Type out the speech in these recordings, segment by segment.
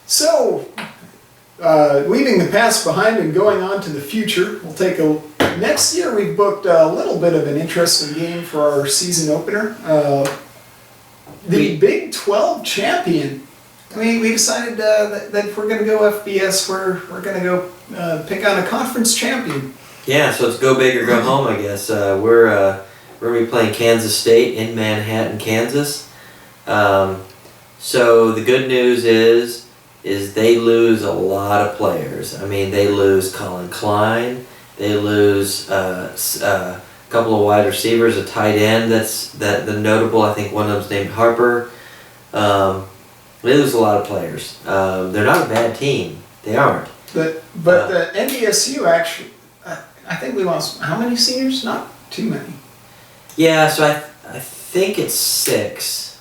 So, leaving the past behind and going on to the future, we'll take a. Next year, we've booked a little bit of an interesting game for our season opener. The Big 12 champion. We decided that if we're going to go FBS, we're going to go pick on a conference champion. Yeah, so it's go big or go home, I guess. We're going to be playing Kansas State in Manhattan, Kansas. So the good news is they lose a lot of players. They lose Colin Klein. They lose a couple of wide receivers, a tight end the notable. I think one of them's named Harper. They lose a lot of players. They're not a bad team. They aren't. But the NDSU actually, I think we lost how many seniors? Not too many. Yeah, so I think it's 6.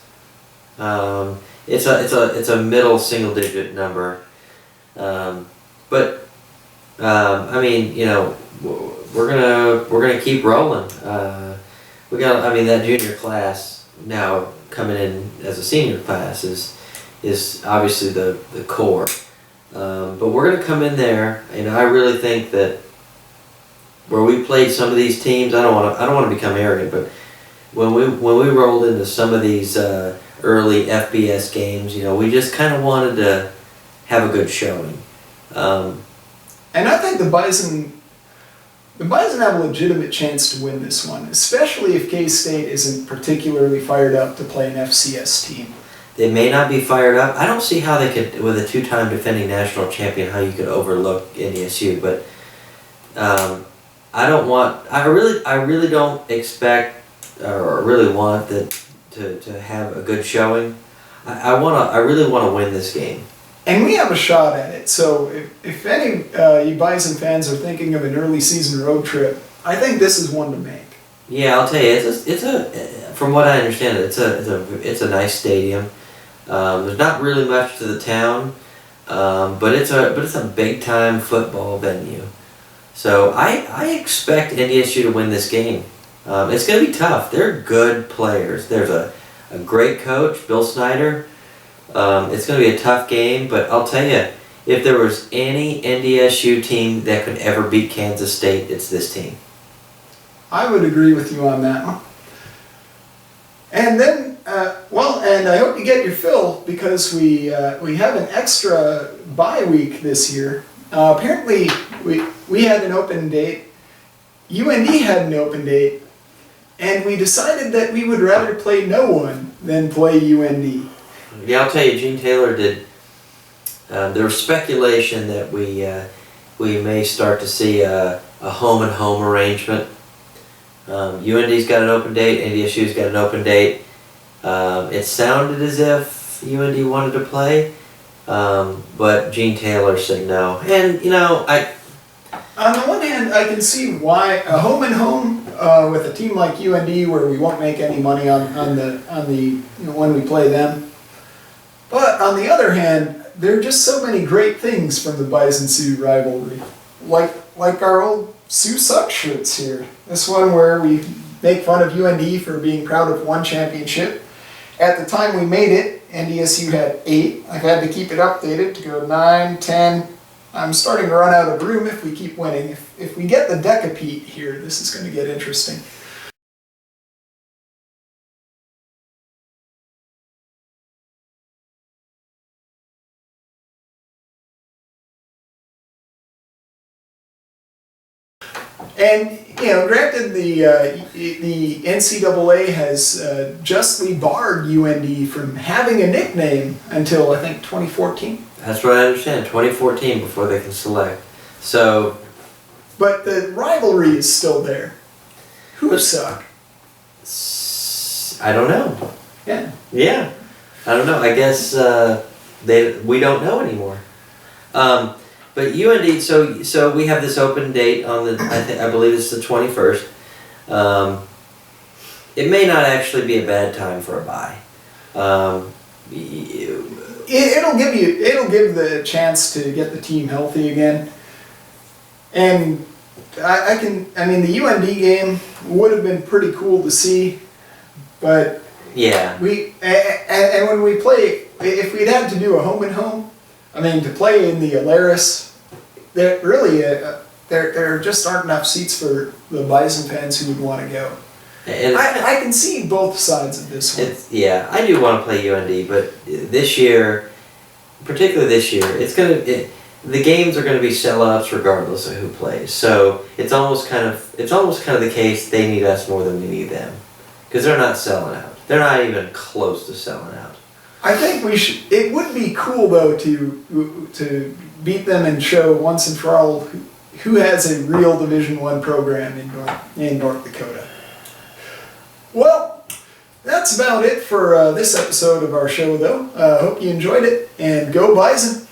It's a middle single digit number. But we're gonna keep rolling. We got that junior class now coming in as a senior class is obviously the core. But we're gonna come in there, and I really think that where we played some of these teams, I don't want to become arrogant, but when we rolled into some of these early FBS games, we just kind of wanted to have a good showing. And I think the Bison have a legitimate chance to win this one, especially if K-State isn't particularly fired up to play an FCS team. They may not be fired up. I don't see how they could, with a 2-time defending national champion, how you could overlook NDSU. But I really don't expect or really want to have a good showing. I really want to win this game. And we have a shot at it. So if any you Bison fans are thinking of an early season road trip, I think this is one to make. Yeah, I'll tell you, from what I understand, it's a nice stadium. There's not really much to the town, but it's a big time football venue. So I expect NDSU to win this game. It's going to be tough. They're good players. There's a great coach, Bill Snyder. It's going to be a tough game, but I'll tell you, if there was any NDSU team that could ever beat Kansas State, it's this team. I would agree with you on that one. And then, and I hope you get your fill, because we have an extra bye week this year. Apparently, we had an open date. UND had an open date, and we decided that we would rather play no one than play UND. Yeah, I'll tell you, Gene Taylor did. There was speculation that we may start to see a home-and-home arrangement. UND's got an open date, NDSU's got an open date. It sounded as if UND wanted to play, but Gene Taylor said no. And on the one hand, I can see why a home-and-home with a team like UND, where we won't make any money on the when we play them. But on the other hand, there are just so many great things from the Bison-Sioux rivalry. Like our old Sioux Suck shirts here. This one where we make fun of UND for being proud of one championship. At the time we made it, NDSU had 8. I've had to keep it updated to go 9, 10. I'm starting to run out of room if we keep winning. If we get the Decapete here, this is going to get interesting. And granted, the NCAA has justly barred UND from having a nickname until I think 2014. That's what I understand. 2014 before they can select. So, but the rivalry is still there. Who suck? I don't know. Yeah. Yeah. I don't know. I guess we don't know anymore. But UND, so we have this open date on I believe it's the 21st. It may not actually be a bad time for a bye. It'll give the chance to get the team healthy again. And the UND game would have been pretty cool to see, but yeah. And when we play, if we'd had to do a home and home, I mean, to play in the Alaris, there really there just aren't enough seats for the Bison fans who would want to go. And I can see both sides of this one. yeah, I do want to play UND, but this year, particularly this year, the games are going to be sellouts regardless of who plays. So it's almost kind of the case they need us more than we need them, because they're not selling out. They're not even close to selling out. I think we should. It would be cool though to beat them and show once and for all who has a real Division I program in North Dakota. Well, that's about it for this episode of our show, though. Hope you enjoyed it, and go Bison!